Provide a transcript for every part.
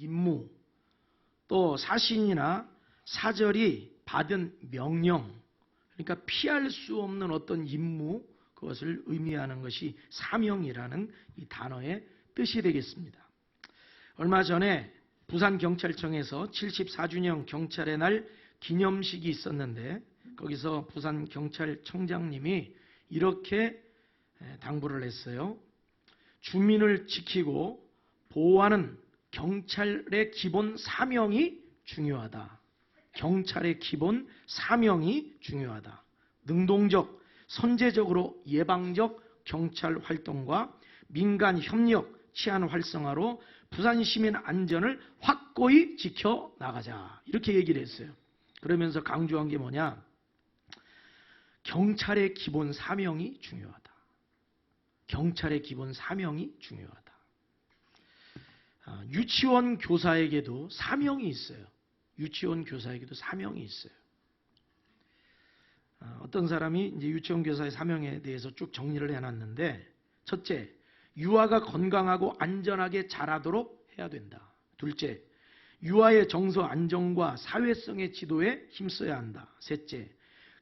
임무, 또 사신이나 사절이 받은 명령, 그러니까 피할 수 없는 어떤 임무, 그것을 의미하는 것이 사명이라는 이 단어의 뜻이 되겠습니다. 얼마 전에 부산경찰청에서 74주년 경찰의 날 기념식이 있었는데 거기서 부산경찰청장님이 이렇게 당부를 했어요. 주민을 지키고 보호하는 경찰의 기본 사명이 중요하다. 경찰의 기본 사명이 중요하다. 능동적, 선제적으로 예방적 경찰 활동과 민간 협력, 치안 활성화로 부산 시민 안전을 확고히 지켜나가자. 이렇게 얘기를 했어요. 그러면서 강조한 게 뭐냐? 경찰의 기본 사명이 중요하다. 경찰의 기본 사명이 중요하다. 유치원 교사에게도 사명이 있어요. 유치원 교사에게도 사명이 있어요. 어떤 사람이 이제 유치원 교사의 사명에 대해서 쭉 정리를 해놨는데, 첫째, 유아가 건강하고 안전하게 자라도록 해야 된다. 둘째, 유아의 정서 안정과 사회성의 지도에 힘써야 한다. 셋째,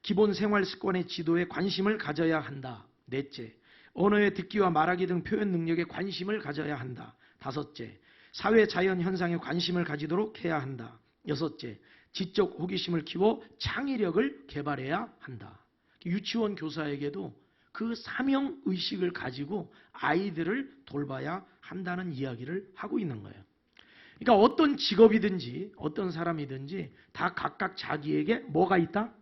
기본 생활 습관의 지도에 관심을 가져야 한다. 넷째, 언어의 듣기와 말하기 등 표현 능력에 관심을 가져야 한다. 다섯째, 사회 자연 현상에 관심을 가지도록 해야 한다. 여섯째, 지적 호기심을 키워 창의력을 개발해야 한다. 유치원 교사에게도 그 사명의식을 가지고 아이들을 돌봐야 한다는 이야기를 하고 있는 거예요. 그러니까 어떤 직업이든지 어떤 사람이든지 다 각각 자기에게 뭐가 있다?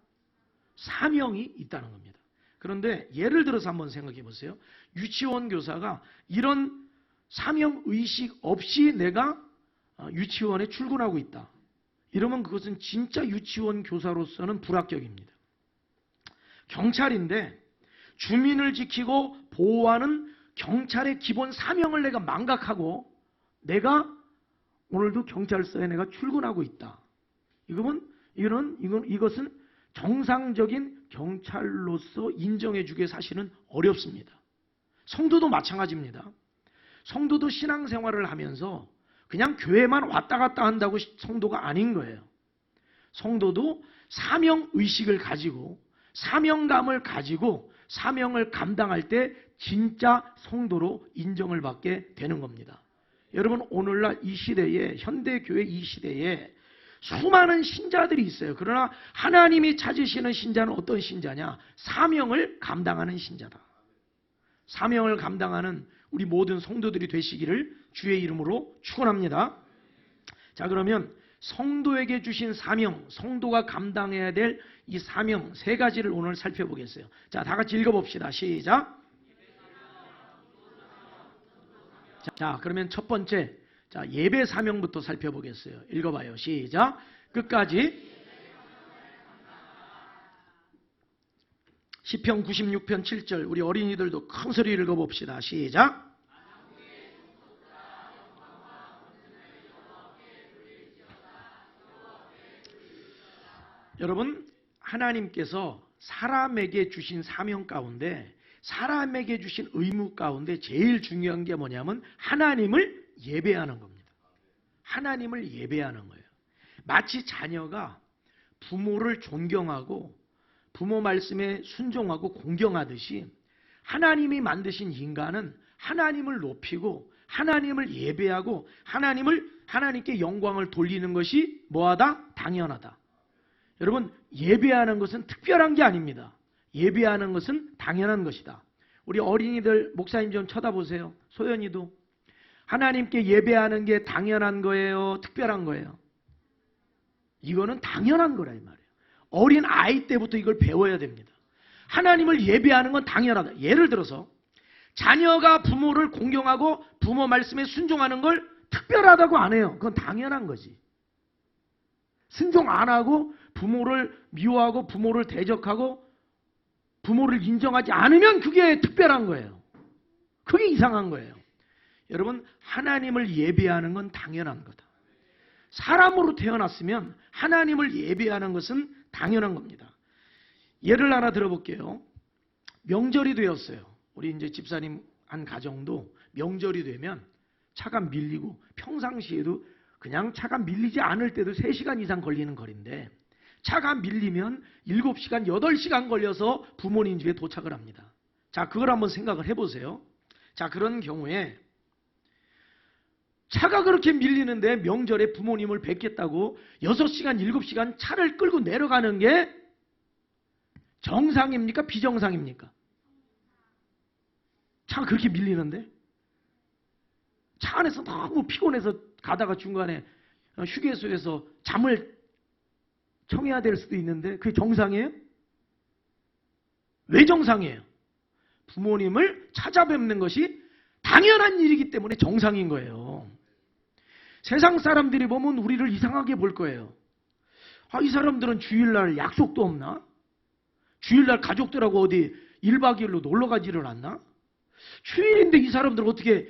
사명이 있다는 겁니다. 그런데 예를 들어서 한번 생각해 보세요. 유치원 교사가 이런 사명의식 없이 내가 유치원에 출근하고 있다. 이러면 그것은 진짜 유치원 교사로서는 불합격입니다. 경찰인데 주민을 지키고 보호하는 경찰의 기본 사명을 내가 망각하고 내가 오늘도 경찰서에 내가 출근하고 있다. 이것은 정상적인 경찰로서 인정해주기에 사실은 어렵습니다. 성도도 마찬가지입니다. 성도도 신앙생활을 하면서 그냥 교회만 왔다 갔다 한다고 성도가 아닌 거예요. 성도도 사명의식을 가지고 사명감을 가지고 사명을 감당할 때 진짜 성도로 인정을 받게 되는 겁니다. 여러분, 오늘날 이 시대에, 현대교회 이 시대에 수많은 신자들이 있어요. 그러나 하나님이 찾으시는 신자는 어떤 신자냐? 사명을 감당하는 신자다. 사명을 감당하는 우리 모든 성도들이 되시기를 주의 이름으로 축원합니다. 자, 그러면 성도에게 주신 사명, 성도가 감당해야 될 이 사명 세 가지를 오늘 살펴보겠어요. 자, 다 같이 읽어봅시다. 시작. 자, 그러면 첫 번째, 자, 예배 사명부터 살펴보겠어요. 읽어봐요. 시작. 끝까지. 시편 96편 7절, 우리 어린이들도 큰 소리 읽어봅시다. 시작. 여러분, 하나님께서 사람에게 주신 사명 가운데, 사람에게 주신 의무 가운데 제일 중요한 게 뭐냐면 하나님을 예배하는 겁니다. 하나님을 예배하는 거예요. 마치 자녀가 부모를 존경하고 부모 말씀에 순종하고 공경하듯이 하나님이 만드신 인간은 하나님을 높이고 하나님을 예배하고 하나님께 영광을 돌리는 것이 뭐하다? 당연하다. 여러분, 예배하는 것은 특별한 게 아닙니다. 예배하는 것은 당연한 것이다. 우리 어린이들 목사님 좀 쳐다보세요. 소연이도. 하나님께 예배하는 게 당연한 거예요? 특별한 거예요? 이거는 당연한 거라 이 말이에요. 어린 아이 때부터 이걸 배워야 됩니다. 하나님을 예배하는 건 당연하다. 예를 들어서 자녀가 부모를 공경하고 부모 말씀에 순종하는 걸 특별하다고 안 해요. 그건 당연한 거지. 순종 안 하고 부모를 미워하고 부모를 대적하고 부모를 인정하지 않으면 그게 특별한 거예요. 그게 이상한 거예요. 여러분, 하나님을 예배하는 건 당연한 거다. 사람으로 태어났으면 하나님을 예배하는 것은 당연한 겁니다. 예를 하나 들어볼게요. 명절이 되었어요. 우리 이제 집사님 한 가정도 명절이 되면 차가 밀리고 평상시에도 그냥 차가 밀리지 않을 때도 3시간 이상 걸리는 거리인데 차가 밀리면 7시간, 8시간 걸려서 부모님 집에 도착을 합니다. 자, 그걸 한번 생각을 해보세요. 자, 그런 경우에 차가 그렇게 밀리는데 명절에 부모님을 뵙겠다고 6시간, 7시간 차를 끌고 내려가는 게 정상입니까? 비정상입니까? 차가 그렇게 밀리는데? 차 안에서 너무 피곤해서 가다가 중간에 휴게소에서 잠을 청해야 될 수도 있는데 그게 정상이에요? 왜 정상이에요? 부모님을 찾아뵙는 것이 당연한 일이기 때문에 정상인 거예요. 세상 사람들이 보면 우리를 이상하게 볼 거예요. 아, 이 사람들은 주일날 약속도 없나? 주일날 가족들하고 어디 1박 2일로 놀러 가지를 않나? 주일인데 이 사람들은 어떻게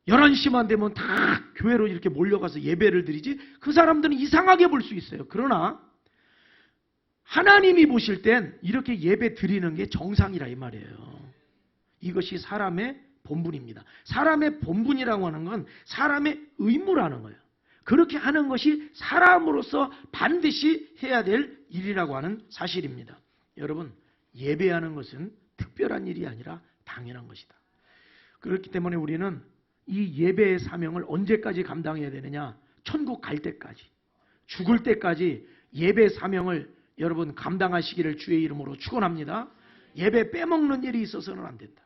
11시만 되면 다 교회로 이렇게 몰려가서 예배를 드리지? 그 사람들은 이상하게 볼 수 있어요. 그러나 하나님이 보실 땐 이렇게 예배 드리는 게 정상이라 이 말이에요. 이것이 사람의 본분입니다. 사람의 본분이라고 하는 건 사람의 의무라는 거예요. 그렇게 하는 것이 사람으로서 반드시 해야 될 일이라고 하는 사실입니다. 여러분, 예배하는 것은 특별한 일이 아니라 당연한 것이다. 그렇기 때문에 우리는 이 예배의 사명을 언제까지 감당해야 되느냐? 천국 갈 때까지, 죽을 때까지 예배 사명을 여러분 감당하시기를 주의 이름으로 축원합니다. 예배 빼먹는 일이 있어서는 안 된다.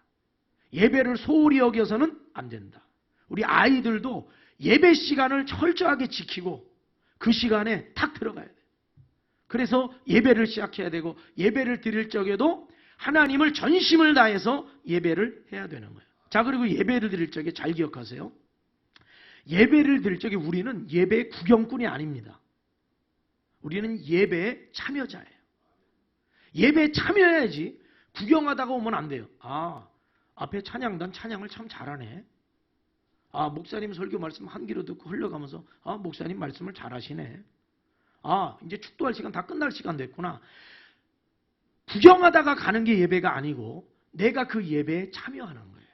예배를 소홀히 여겨서는 안 된다. 우리 아이들도 예배 시간을 철저하게 지키고 그 시간에 탁 들어가야 돼요. 그래서 예배를 시작해야 되고 예배를 드릴 적에도 하나님을 전심을 다해서 예배를 해야 되는 거예요. 자, 그리고 예배를 드릴 적에 잘 기억하세요. 예배를 드릴 적에 우리는 예배 구경꾼이 아닙니다. 우리는 예배의 참여자예요. 예배에 참여해야지 구경하다가 오면 안 돼요. 아, 앞에 찬양단 찬양을 참 잘하네. 아, 목사님 설교 말씀 한 귀로 듣고 흘러가면서 아, 목사님 말씀을 잘하시네. 아, 이제 축도할 시간 다 끝날 시간 됐구나. 구경하다가 가는 게 예배가 아니고 내가 그 예배에 참여하는 거예요.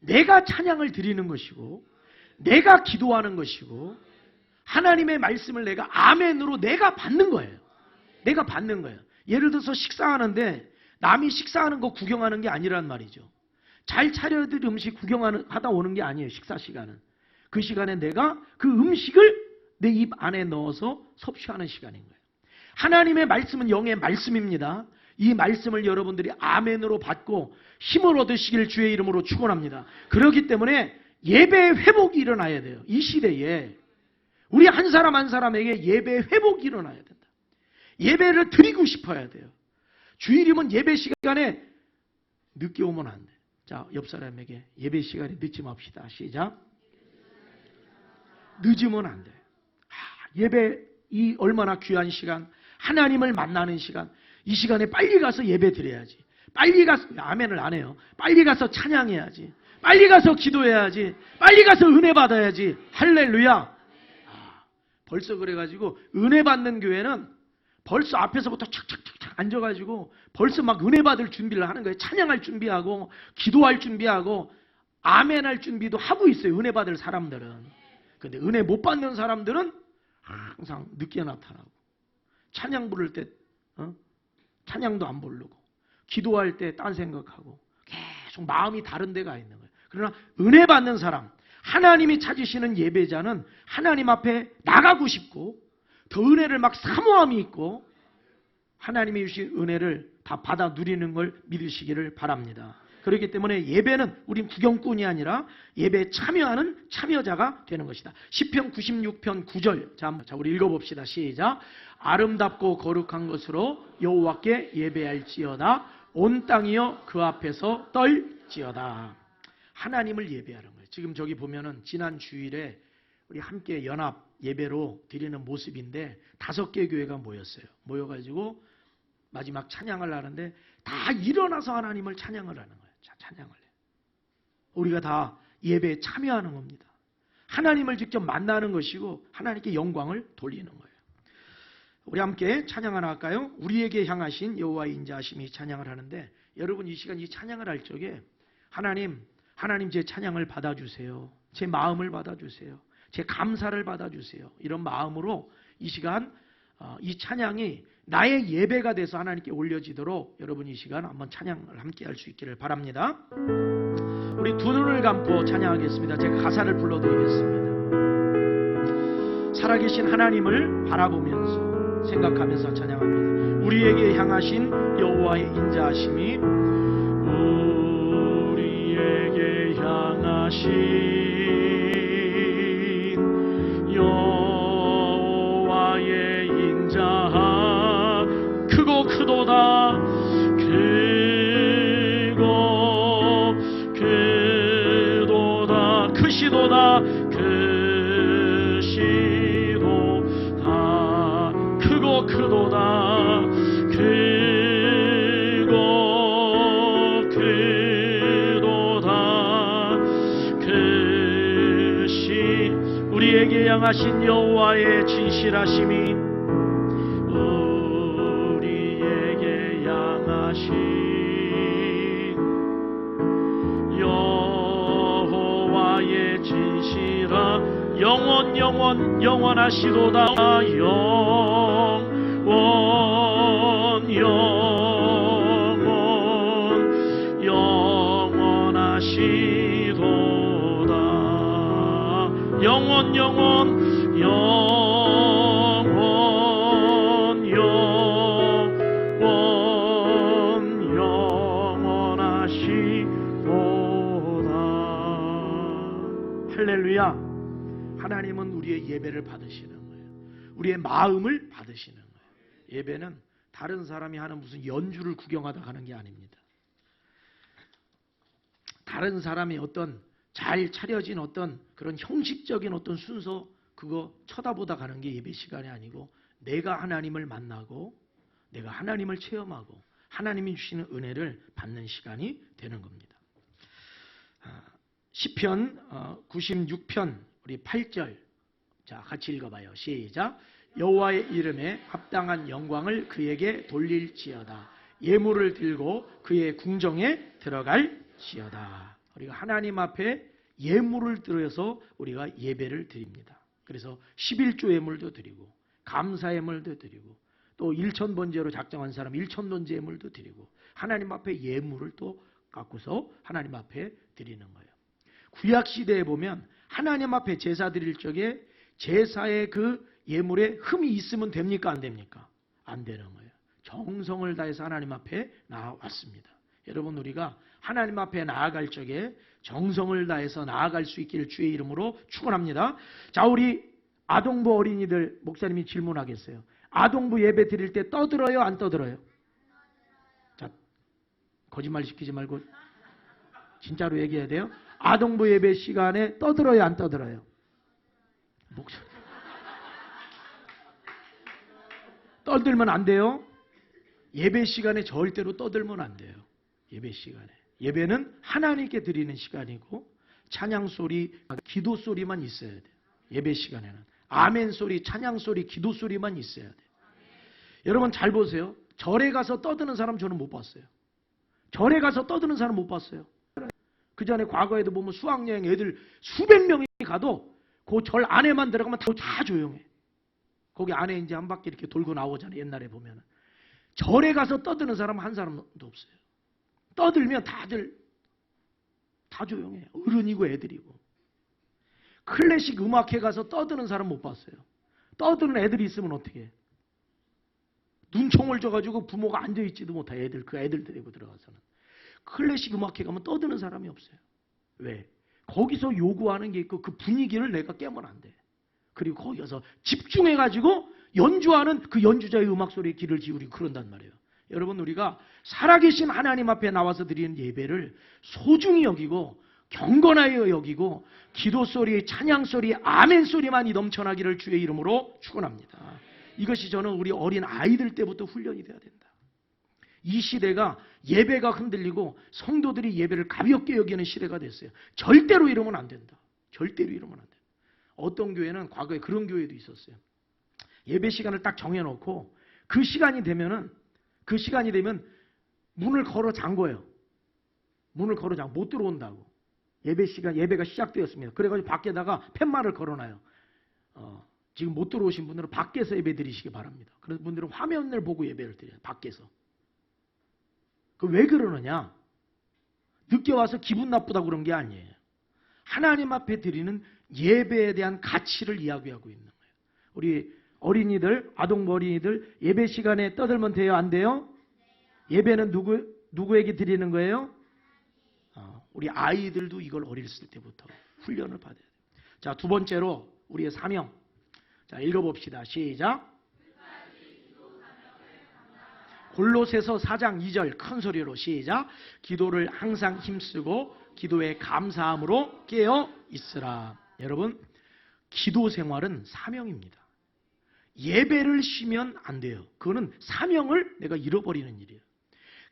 내가 찬양을 드리는 것이고 내가 기도하는 것이고 하나님의 말씀을 내가 아멘으로 내가 받는 거예요. 내가 받는 거예요. 예를 들어서 식사하는데 남이 식사하는 거 구경하는 게 아니란 말이죠. 잘 차려드린 음식 구경하다 오는 게 아니에요. 식사 시간은. 그 시간에 내가 그 음식을 내 입 안에 넣어서 섭취하는 시간인 거예요. 하나님의 말씀은 영의 말씀입니다. 이 말씀을 여러분들이 아멘으로 받고 힘을 얻으시길 주의 이름으로 축원합니다. 그렇기 때문에 예배의 회복이 일어나야 돼요. 이 시대에 우리 한 사람 한 사람에게 예배의 회복이 일어나야 된다. 예배를 드리고 싶어야 돼요. 주일이면 예배 시간에 늦게 오면 안 돼. 자, 옆 사람에게 예배 시간에 늦지 맙시다. 시작. 늦으면 안 돼. 예배 이 얼마나 귀한 시간, 하나님을 만나는 시간, 이 시간에 빨리 가서 예배 드려야지. 빨리 가서 아멘을 안 해요. 빨리 가서 찬양해야지. 빨리 가서 기도해야지. 빨리 가서 은혜 받아야지. 할렐루야. 벌써 그래가지고 은혜 받는 교회는 벌써 앞에서부터 착착착착 앉아가지고 벌써 막 은혜 받을 준비를 하는 거예요. 찬양할 준비하고 기도할 준비하고 아멘할 준비도 하고 있어요. 은혜 받을 사람들은. 근데 은혜 못 받는 사람들은 항상 늦게 나타나고 찬양 부를 때 찬양도 안 부르고 기도할 때 딴 생각하고 계속 마음이 다른 데 가 있는 거예요. 그러나 은혜 받는 사람, 하나님이 찾으시는 예배자는 하나님 앞에 나가고 싶고 더 은혜를 막 사모함이 있고 하나님이 주신 은혜를 다 받아 누리는 걸 믿으시기를 바랍니다. 그렇기 때문에 예배는 우린 구경꾼이 아니라 예배에 참여하는 참여자가 되는 것이다. 시편 96편 9절. 자, 우리 읽어봅시다. 시작. 아름답고 거룩한 것으로 여호와께 예배할지어다. 온 땅이여 그 앞에서 떨지어다. 하나님을 예배하는 거예요. 지금 저기 보면은 지난 주일에 우리 함께 연합 예배로 드리는 모습인데 5개 교회가 모였어요. 모여가지고 마지막 찬양을 하는데 다 일어나서 하나님을 찬양을 하는 거예요. 찬양을 해요. 우리가 다 예배에 참여하는 겁니다. 하나님을 직접 만나는 것이고 하나님께 영광을 돌리는 거예요. 우리 함께 찬양 하나 할까요? 우리에게 향하신 여호와의 인자하심이 찬양을 하는데 여러분 이 시간 이 찬양을 할 적에 하나님 제 찬양을 받아주세요. 제 마음을 받아주세요. 제 감사를 받아주세요. 이런 마음으로 이 시간 이 찬양이 나의 예배가 돼서 하나님께 올려지도록 여러분 이 시간 한번 찬양을 함께 할 수 있기를 바랍니다. 우리 두 눈을 감고 찬양하겠습니다. 제가 가사를 불러드리겠습니다. 살아계신 하나님을 바라보면서 생각하면서 찬양합니다. 우리에게 향하신 여호와의 인자하심이 우리에게 향하신 여호와의 인자하 크고 크도다 크고 크도다 크시도다 크시도다 크고 크도다 크고 크도다 크시 우리에게 향하신 여호와의 진실하심이 우리에게 향하신 여호와의 진실하 영원하시도다 영원하시도다. 할렐루야. 하나님은 우리의 예배를 받으시는 거예요. 우리의 마음을 받으시는 거예요. 예배는 다른 사람이 하는 무슨 연주를 구경하다 가는 게 아닙니다. 다른 사람이 어떤 잘 차려진 어떤 그런 형식적인 어떤 순서 그거 쳐다보다 가는 게 예배 시간이 아니고 내가 하나님을 만나고 내가 하나님을 체험하고 하나님이 주시는 은혜를 받는 시간이 되는 겁니다. 시편 96편 우리 8절 자 같이 읽어봐요. 시작. 여호와의 이름에 합당한 영광을 그에게 돌릴지어다. 예물을 들고 그의 궁정에 들어갈지어다. 우리가 하나님 앞에 예물을 들여서 우리가 예배를 드립니다. 그래서 11조 예물도 드리고 감사 예물도 드리고 또 1,000번제로 작정한 사람 1,000번제 예물도 드리고 하나님 앞에 예물을 또 갖고서 하나님 앞에 드리는 거예요. 구약시대에 보면 하나님 앞에 제사 드릴 적에 제사의 그 예물에 흠이 있으면 됩니까? 안 됩니까? 안 되는 거예요. 정성을 다해서 하나님 앞에 나아왔습니다. 여러분 우리가 하나님 앞에 나아갈 적에 정성을 다해서 나아갈 수 있기를 주의 이름으로 축원합니다. 자, 우리 아동부 어린이들 목사님이 질문하겠어요. 아동부 예배 드릴 때 떠들어요? 안 떠들어요? 자, 거짓말 시키지 말고 진짜로 얘기해야 돼요. 아동부 예배 시간에 떠들어요? 안 떠들어요? 목소리 떠들면 안 돼요. 예배 시간에 절대로 떠들면 안 돼요. 예배 시간에. 예배는 하나님께 드리는 시간이고 찬양 소리, 기도 소리만 있어야 돼요. 예배 시간에는. 아멘 소리, 찬양 소리, 기도 소리만 있어야 돼요. 여러분 잘 보세요. 절에 가서 떠드는 사람 저는 못 봤어요. 절에 가서 떠드는 사람 못 봤어요. 그 전에 과거에도 보면 수학여행 애들 수백 명이 가도 그 절 안에만 들어가면 다 조용해. 거기 안에 이제 한 바퀴 이렇게 돌고 나오잖아요. 옛날에 보면은. 절에 가서 떠드는 사람 한 사람도 없어요. 떠들면 다들 다 조용해요. 어른이고 애들이고. 클래식 음악회 가서 떠드는 사람 못 봤어요. 떠드는 애들이 있으면 어떻게 해? 눈총을 줘가지고 부모가 앉아있지도 못해. 애들, 그 애들 데리고 들어가서는. 클래식 음악회 가면 떠드는 사람이 없어요. 왜? 거기서 요구하는 게 있고 그 분위기를 내가 깨면 안 돼. 그리고 거기서 집중해가지고 연주하는 그 연주자의 음악 소리에 귀를 기울이고 그런단 말이에요. 여러분 우리가 살아계신 하나님 앞에 나와서 드리는 예배를 소중히 여기고 경건하여 여기고 기도 소리, 찬양 소리, 아멘 소리만이 넘쳐나기를 주의 이름으로 축원합니다. 이것이 저는 우리 어린 아이들 때부터 훈련이 돼야 된다. 이 시대가 예배가 흔들리고 성도들이 예배를 가볍게 여기는 시대가 됐어요. 절대로 이러면 안 된다. 절대로 이러면 안 된다. 어떤 교회는 과거에 그런 교회도 있었어요. 예배 시간을 딱 정해놓고 그 시간이 되면 문을 걸어 잠궈요. 문을 걸어 잠궈 못 들어온다고. 예배가 시작되었습니다. 그래가지고 밖에다가 팻말을 걸어놔요. 지금 못 들어오신 분들은 밖에서 예배 드리시기 바랍니다. 그런 분들은 화면을 보고 예배를 드려요. 밖에서. 왜 그러느냐? 늦게 와서 기분 나쁘다고 그런 게 아니에요. 하나님 앞에 드리는 예배에 대한 가치를 이야기하고 있는 거예요. 우리 어린이들, 아동부 어린이들 예배 시간에 떠들면 돼요? 안 돼요? 예배는 누구에게 드리는 거예요? 우리 아이들도 이걸 어렸을 때부터 훈련을 받아야 돼요. 자, 두 번째로 우리의 사명. 자, 읽어봅시다. 시작. 골로새서 4장 2절 큰 소리로 시작. 기도를 항상 힘쓰고 기도에 감사함으로 깨어 있으라. 여러분, 기도 생활은 사명입니다. 예배를 쉬면 안 돼요. 그거는 사명을 내가 잃어버리는 일이에요.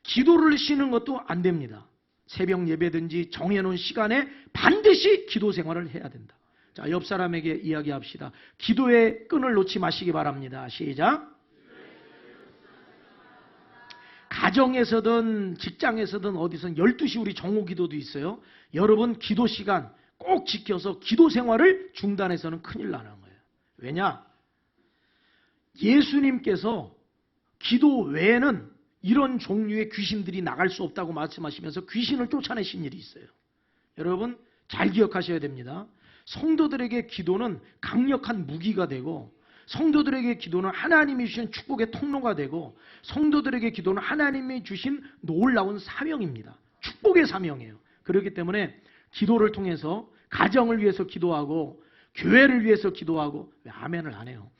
기도를 쉬는 것도 안 됩니다. 새벽 예배든지 정해놓은 시간에 반드시 기도 생활을 해야 된다. 자, 옆 사람에게 이야기합시다. 기도의 끈을 놓지 마시기 바랍니다. 시작. 가정에서든 직장에서든 어디선 12시 우리 정오 기도도 있어요. 여러분 기도 시간 꼭 지켜서 기도 생활을 중단해서는 큰일 나는 거예요. 왜냐? 예수님께서 기도 외에는 이런 종류의 귀신들이 나갈 수 없다고 말씀하시면서 귀신을 쫓아내신 일이 있어요. 여러분 잘 기억하셔야 됩니다. 성도들에게 기도는 강력한 무기가 되고, 성도들에게 기도는 하나님이 주신 축복의 통로가 되고, 성도들에게 기도는 하나님이 주신 놀라운 사명입니다. 축복의 사명이에요. 그렇기 때문에 기도를 통해서 가정을 위해서 기도하고, 교회를 위해서 기도하고, 왜 아멘을 안 해요?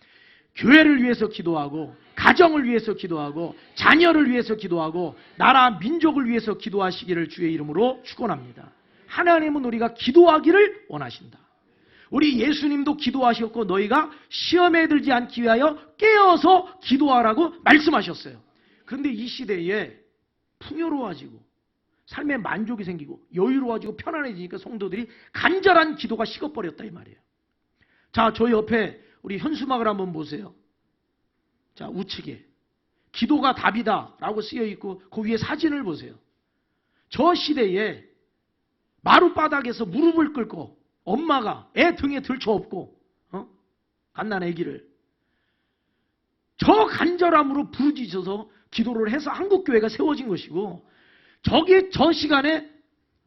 교회를 위해서 기도하고, 가정을 위해서 기도하고, 자녀를 위해서 기도하고, 나라 민족을 위해서 기도하시기를 주의 이름으로 축원합니다. 하나님은 우리가 기도하기를 원하신다. 우리 예수님도 기도하셨고 너희가 시험에 들지 않기 위하여 깨어서 기도하라고 말씀하셨어요. 그런데 이 시대에 풍요로워지고 삶에 만족이 생기고 여유로워지고 편안해지니까 성도들이 간절한 기도가 식어버렸다 이 말이에요. 자, 저 옆에 우리 현수막을 한번 보세요. 자, 우측에 기도가 답이다 라고 쓰여있고 그 위에 사진을 보세요. 저 시대에 마룻바닥에서 무릎을 꿇고 엄마가 애 등에 들쳐업고 갓난 애기를 저 간절함으로 부르짖어서 기도를 해서 한국교회가 세워진 것이고, 저 시간에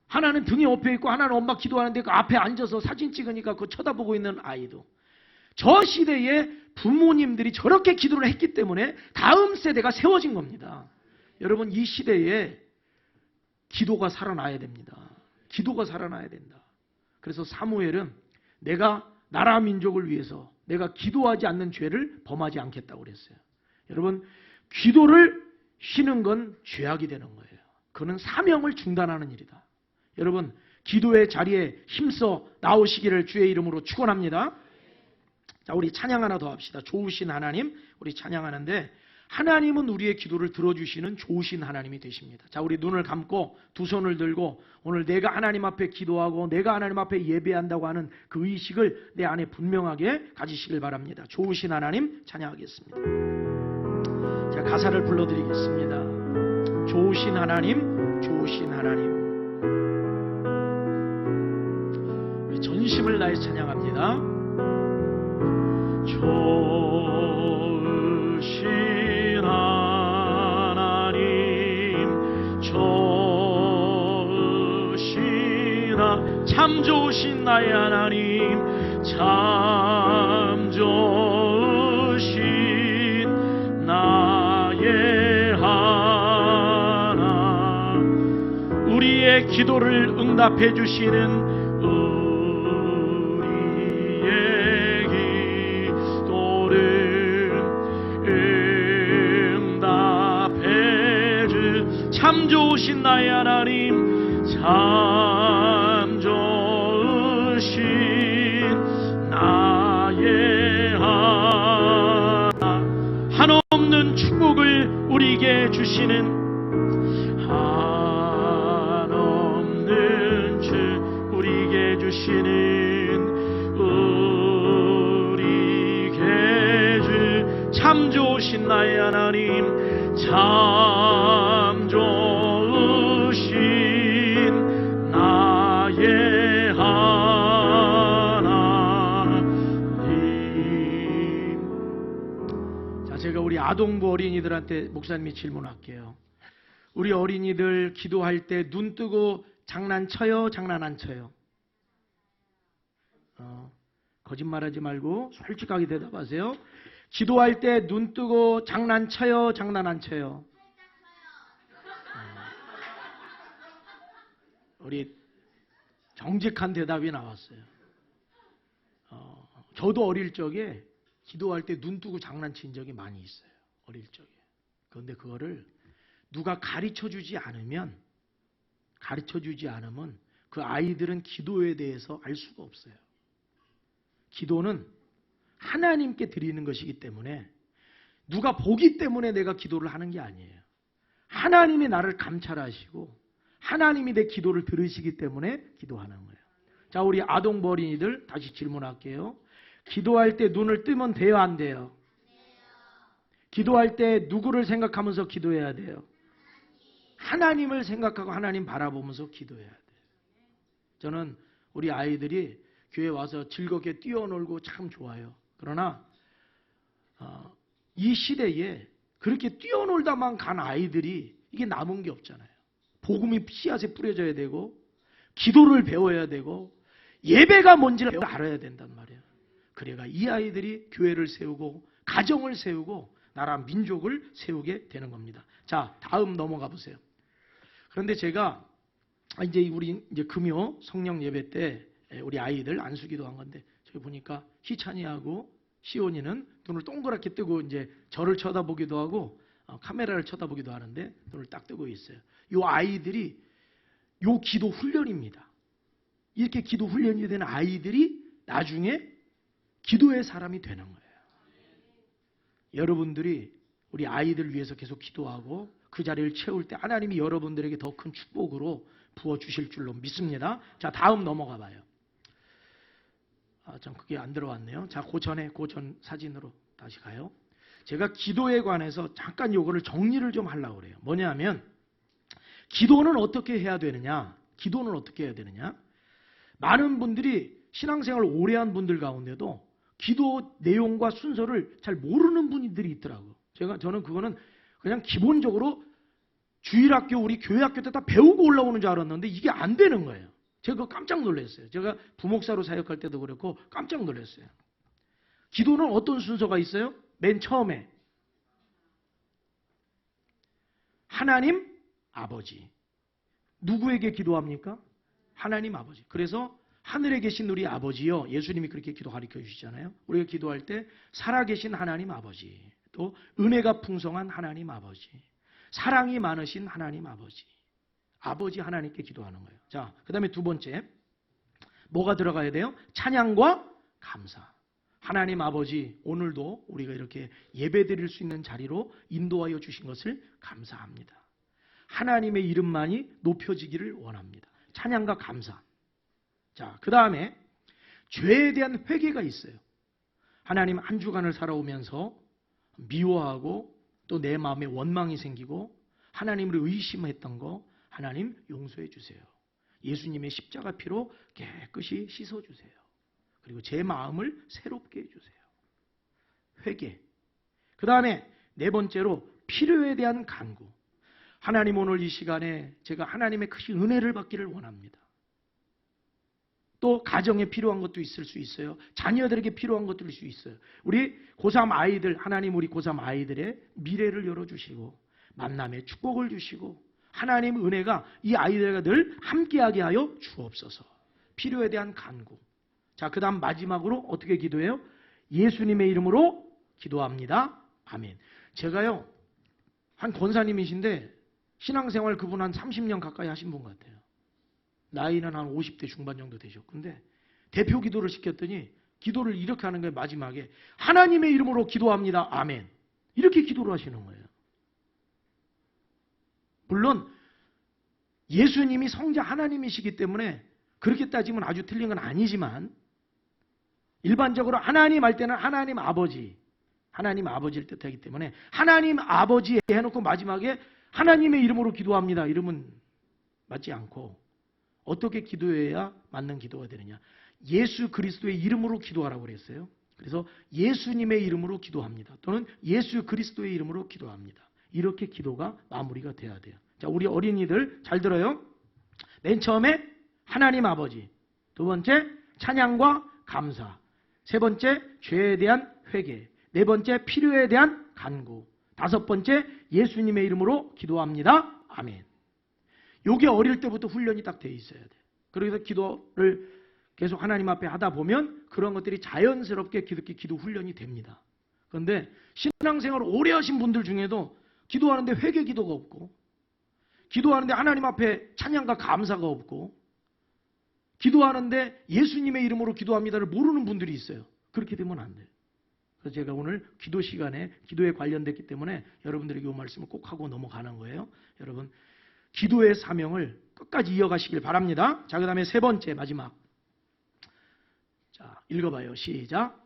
하나는 등에 업혀있고 하나는 엄마 기도하는데 그 앞에 앉아서 사진 찍으니까 그거 쳐다보고 있는 아이도, 저 시대에 부모님들이 저렇게 기도를 했기 때문에 다음 세대가 세워진 겁니다. 여러분 이 시대에 기도가 살아나야 됩니다. 기도가 살아나야 된다. 그래서 사무엘은 내가 나라 민족을 위해서 내가 기도하지 않는 죄를 범하지 않겠다고 그랬어요. 여러분 기도를 쉬는 건 죄악이 되는 거예요. 그는 사명을 중단하는 일이다. 여러분 기도의 자리에 힘써 나오시기를 주의 이름으로 축원합니다. 자, 우리 찬양 하나 더 합시다. 좋으신 하나님, 우리 찬양하는데 하나님은 우리의 기도를 들어주시는 좋으신 하나님이 되십니다. 자, 우리 눈을 감고 두 손을 들고 오늘 내가 하나님 앞에 기도하고 내가 하나님 앞에 예배한다고 하는 그 의식을 내 안에 분명하게 가지시길 바랍니다. 좋으신 하나님 찬양하겠습니다. 제가 가사를 불러드리겠습니다. 좋으신 하나님, 좋으신 하나님. 우리 전심을 다해 찬양합니다. 좋으신 하나님, 좋으신 참 좋으신 나의 하나님, 참 좋으신 나의 하나님, 우리의 기도를 응답해 주시는 참 좋으신 나의 하나님, 참 좋으신 나의 하나님, 한없는 축복을 우리에게 주시는, 한없는 축 우리에게 주시는, 우리에게 주 참 좋으신 나의 하나님, 참 좋으신 나의 우리 아동부 어린이들한테 목사님이 질문할게요. 우리 어린이들 기도할 때 눈 뜨고 장난쳐요? 장난 안 쳐요? 거짓말하지 말고 솔직하게 대답하세요. 기도할 때 눈 뜨고 장난쳐요? 장난 안 쳐요? 우리 정직한 대답이 나왔어요. 저도 어릴 적에 기도할 때 눈 뜨고 장난친 적이 많이 있어요. 어릴 적에. 그런데 그거를 누가 가르쳐주지 않으면 그 아이들은 기도에 대해서 알 수가 없어요. 기도는 하나님께 드리는 것이기 때문에 누가 보기 때문에 내가 기도를 하는 게 아니에요. 하나님이 나를 감찰하시고 하나님이 내 기도를 들으시기 때문에 기도하는 거예요. 자, 우리 아동부 어린이들 다시 질문할게요. 기도할 때 눈을 뜨면 돼요, 안 돼요? 기도할 때 누구를 생각하면서 기도해야 돼요? 하나님을 생각하고 하나님 바라보면서 기도해야 돼요. 저는 우리 아이들이 교회 와서 즐겁게 뛰어놀고 참 좋아요. 그러나 이 시대에 그렇게 뛰어놀다만 간 아이들이 이게 남은 게 없잖아요. 복음이 씨앗에 뿌려져야 되고 기도를 배워야 되고 예배가 뭔지를 알아야 된단 말이에요. 그래가 이 아이들이 교회를 세우고 가정을 세우고 나라 민족을 세우게 되는 겁니다. 자, 다음 넘어가 보세요. 그런데 제가 우리 금요 성령 예배 때 우리 아이들 안수기도 한 건데 저기 보니까 희찬이하고 시온이는 눈을 동그랗게 뜨고 이제 저를 쳐다보기도 하고 카메라를 쳐다보기도 하는데 눈을 딱 뜨고 있어요. 이 아이들이 요 기도 훈련입니다. 이렇게 기도 훈련이 되는 아이들이 나중에 기도의 사람이 되는 거예요. 여러분들이 우리 아이들 위해서 계속 기도하고 그 자리를 채울 때 하나님이 여러분들에게 더 큰 축복으로 부어주실 줄로 믿습니다. 자, 다음 넘어가 봐요. 참 그게 안 들어왔네요. 자, 고전 사진으로 다시 가요. 제가 기도에 관해서 잠깐 요거를 정리를 좀 하려고 그래요. 뭐냐면 기도는 어떻게 해야 되느냐? 많은 분들이 신앙생활을 오래 한 분들 가운데도 기도 내용과 순서를 잘 모르는 분들이 있더라고요. 저는 그거는 그냥 기본적으로 주일학교 우리 교회학교 때 다 배우고 올라오는 줄 알았는데 이게 안 되는 거예요. 제가 깜짝 놀랐어요. 제가 부목사로 사역할 때도 그랬고 깜짝 놀랐어요. 기도는 어떤 순서가 있어요? 맨 처음에 하나님 아버지. 누구에게 기도합니까? 하나님 아버지. 그래서 하늘에 계신 우리 아버지요. 예수님이 그렇게 기도 가르쳐 주시잖아요. 우리가 기도할 때 살아계신 하나님 아버지, 또 은혜가 풍성한 하나님 아버지, 사랑이 많으신 하나님 아버지, 아버지 하나님께 기도하는 거예요. 자, 그 다음에 두 번째 뭐가 들어가야 돼요? 찬양과 감사. 하나님 아버지, 오늘도 우리가 이렇게 예배 드릴 수 있는 자리로 인도하여 주신 것을 감사합니다. 하나님의 이름만이 높여지기를 원합니다. 찬양과 감사. 자, 그 다음에 죄에 대한 회개가 있어요. 하나님 한 주간을 살아오면서 미워하고 또 내 마음에 원망이 생기고 하나님을 의심했던 거 하나님 용서해 주세요. 예수님의 십자가 피로 깨끗이 씻어주세요. 그리고 제 마음을 새롭게 해주세요. 회개. 그 다음에 네 번째로 필요에 대한 간구. 하나님 오늘 이 시간에 제가 하나님의 크신 은혜를 받기를 원합니다. 또 가정에 필요한 것도 있을 수 있어요. 자녀들에게 필요한 것도 있을 수 있어요. 우리 고3 아이들, 하나님 우리 고3 아이들의 미래를 열어주시고 만남의 축복을 주시고 하나님 은혜가 이 아이들과 늘 함께하게 하여 주옵소서. 필요에 대한 간구. 자, 그 다음 마지막으로 어떻게 기도해요? 예수님의 이름으로 기도합니다. 아멘. 제가요, 한 권사님이신데 신앙생활 그분 한 30년 가까이 하신 분 같아요. 나이는 한 50대 중반 정도 되셨고, 근데 대표 기도를 시켰더니 기도를 이렇게 하는 거예요. 마지막에 하나님의 이름으로 기도합니다. 아멘. 이렇게 기도를 하시는 거예요. 물론 예수님이 성자 하나님이시기 때문에 그렇게 따지면 아주 틀린 건 아니지만 일반적으로 하나님 할 때는 하나님 아버지를 뜻하기 때문에 하나님 아버지 해놓고 마지막에 하나님의 이름으로 기도합니다. 이러면 맞지 않고 어떻게 기도해야 맞는 기도가 되느냐. 예수 그리스도의 이름으로 기도하라고 그랬어요. 그래서 예수님의 이름으로 기도합니다. 또는 예수 그리스도의 이름으로 기도합니다. 이렇게 기도가 마무리가 돼야 돼요. 자, 우리 어린이들 잘 들어요. 맨 처음에 하나님 아버지, 두 번째 찬양과 감사, 세 번째 죄에 대한 회개, 네 번째 필요에 대한 간구, 다섯 번째 예수님의 이름으로 기도합니다. 아멘. 요게 어릴 때부터 훈련이 딱 돼 있어야 돼. 그래서 기도를 계속 하나님 앞에 하다 보면 그런 것들이 자연스럽게 기도 훈련이 됩니다. 그런데 신앙생활을 오래 하신 분들 중에도 기도하는데 회개 기도가 없고, 기도하는데 하나님 앞에 찬양과 감사가 없고, 기도하는데 예수님의 이름으로 기도합니다를 모르는 분들이 있어요. 그렇게 되면 안 돼요. 그래서 제가 오늘 기도 시간에 기도에 관련됐기 때문에 여러분들에게 이 말씀을 꼭 하고 넘어가는 거예요. 여러분, 기도의 사명을 끝까지 이어가시길 바랍니다. 자, 그 다음에 세 번째 마지막. 자, 읽어봐요. 시작.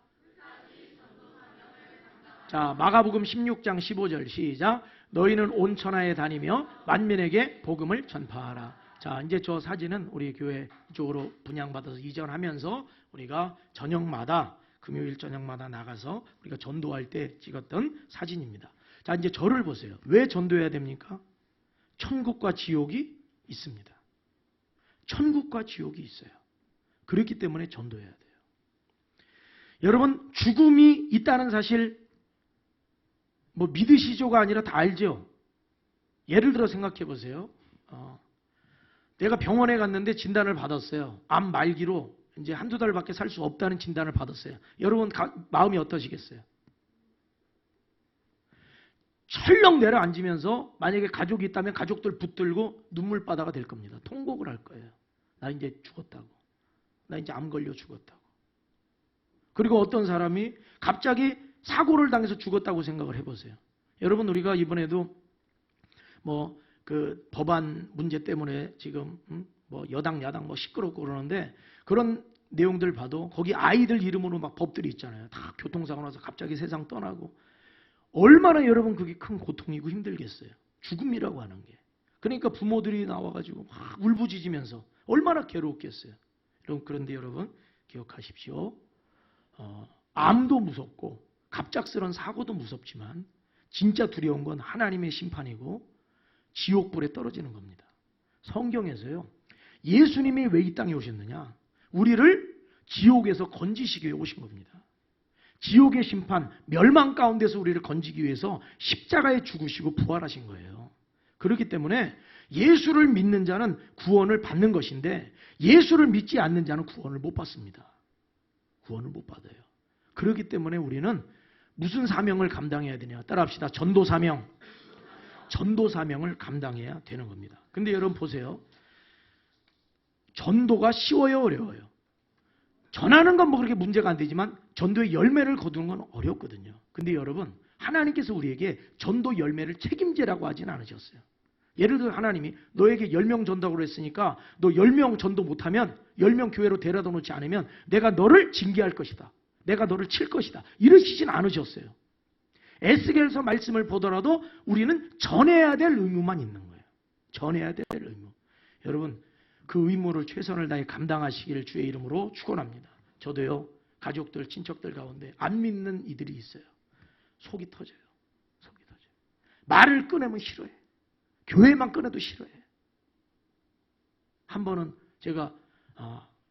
자, 마가복음 16장 15절 시작. 너희는 온 천하에 다니며 만민에게 복음을 전파하라. 자, 이제 저 사진은 우리 교회 쪽으로 분양받아서 이전하면서 우리가 저녁마다, 금요일 저녁마다 나가서 우리가 전도할 때 찍었던 사진입니다. 자, 이제 저를 보세요. 왜 전도해야 됩니까? 천국과 지옥이 있습니다. 천국과 지옥이 있어요. 그렇기 때문에 전도해야 돼요. 여러분, 죽음이 있다는 사실 뭐 믿으시죠가 아니라 다 알죠? 예를 들어 생각해 보세요. 내가 병원에 갔는데 진단을 받았어요. 암 말기로 이제 한두 달밖에 살 수 없다는 진단을 받았어요. 여러분 마음이 어떠시겠어요? 철렁 내려앉으면서 만약에 가족이 있다면 가족들 붙들고 눈물바다가 될 겁니다. 통곡을 할 거예요. 나 이제 죽었다고. 나 이제 암 걸려 죽었다고. 그리고 어떤 사람이 갑자기 사고를 당해서 죽었다고 생각을 해보세요. 여러분, 우리가 이번에도 뭐 그 법안 문제 때문에 지금 뭐 여당 야당 뭐 시끄럽고 그러는데, 그런 내용들 봐도 거기 아이들 이름으로 막 법들이 있잖아요. 다 교통사고 나서 갑자기 세상 떠나고. 얼마나 여러분 그게 큰 고통이고 힘들겠어요. 죽음이라고 하는 게. 그러니까 부모들이 나와가지고 막 울부짖으면서 얼마나 괴로웠겠어요. 그런데 여러분 기억하십시오. 암도 무섭고 갑작스런 사고도 무섭지만 진짜 두려운 건 하나님의 심판이고 지옥불에 떨어지는 겁니다. 성경에서요, 예수님이 왜 이 땅에 오셨느냐? 우리를 지옥에서 건지시기 위해 오신 겁니다. 지옥의 심판, 멸망 가운데서 우리를 건지기 위해서 십자가에 죽으시고 부활하신 거예요. 그렇기 때문에 예수를 믿는 자는 구원을 받는 것인데, 예수를 믿지 않는 자는 구원을 못 받습니다. 구원을 못 받아요. 그렇기 때문에 우리는 무슨 사명을 감당해야 되냐? 따라합시다. 전도 사명. 전도 사명을 감당해야 되는 겁니다. 근데 여러분 보세요. 전도가 쉬워요, 어려워요? 전하는 건 뭐 그렇게 문제가 안 되지만 전도의 열매를 거두는 건 어렵거든요. 근데 여러분, 하나님께서 우리에게 전도 열매를 책임지라고 하진 않으셨어요. 예를 들어 하나님이 너에게 10명 전도하고 했으니까 너 10명 전도 못하면 10명 교회로 데려다 놓지 않으면 내가 너를 징계할 것이다. 내가 너를 칠 것이다. 이러시진 않으셨어요. 에스겔서 말씀을 보더라도 우리는 전해야 될 의무만 있는 거예요. 전해야 될 의무. 여러분, 그 의무를 최선을 다해 감당하시기를 주의 이름으로 축원합니다. 저도요, 가족들, 친척들 가운데 안 믿는 이들이 있어요. 속이 터져요. 속이 터져요. 말을 꺼내면 싫어해. 교회만 꺼내도 싫어해. 한 번은 제가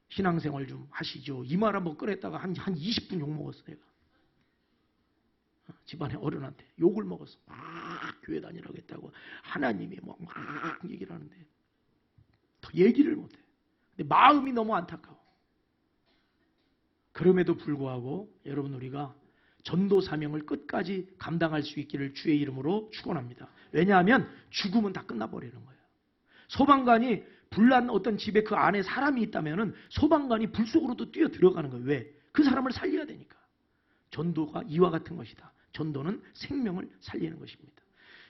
신앙생활 좀 하시죠. 이 말 한번 꺼냈다가 한 20분 욕먹었어요. 내가. 집안에 어른한테 욕을 먹었어. 막 교회 다니라고 했다고 하나님이 막 얘기를 하는데 더 얘기를 못해. 근데 마음이 너무 안타까워. 그럼에도 불구하고 여러분, 우리가 전도 사명을 끝까지 감당할 수 있기를 주의 이름으로 축원합니다. 왜냐하면 죽으면 다 끝나버리는 거예요. 소방관이 불난 어떤 집에 그 안에 사람이 있다면 소방관이 불 속으로도 뛰어 들어가는 거예요. 왜? 그 사람을 살려야 되니까. 전도가 이와 같은 것이다. 전도는 생명을 살리는 것입니다.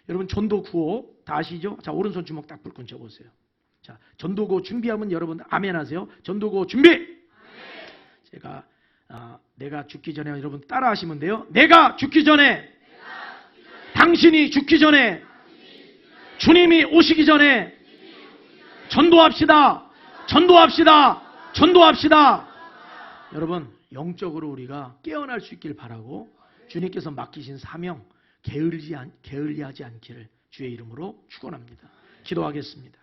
여러분, 전도 구호 다 아시죠? 자, 오른손 주먹 딱 불끈 쳐보세요. 자, 전도 구호 준비하면 여러분 아멘 하세요. 전도 구호 준비! 아멘. 제가 내가 죽기 전에 여러분 따라 하시면 돼요. 내가 죽기 전에, 당신이 죽기 전에, 주님이 오시기 전에 전도합시다. 전도합시다. 전도합시다. 여러분, 영적으로 우리가 깨어날 수 있길 바라고 주님께서 맡기신 사명 게을리하지 않기를 주의 이름으로 축원합니다. 기도하겠습니다.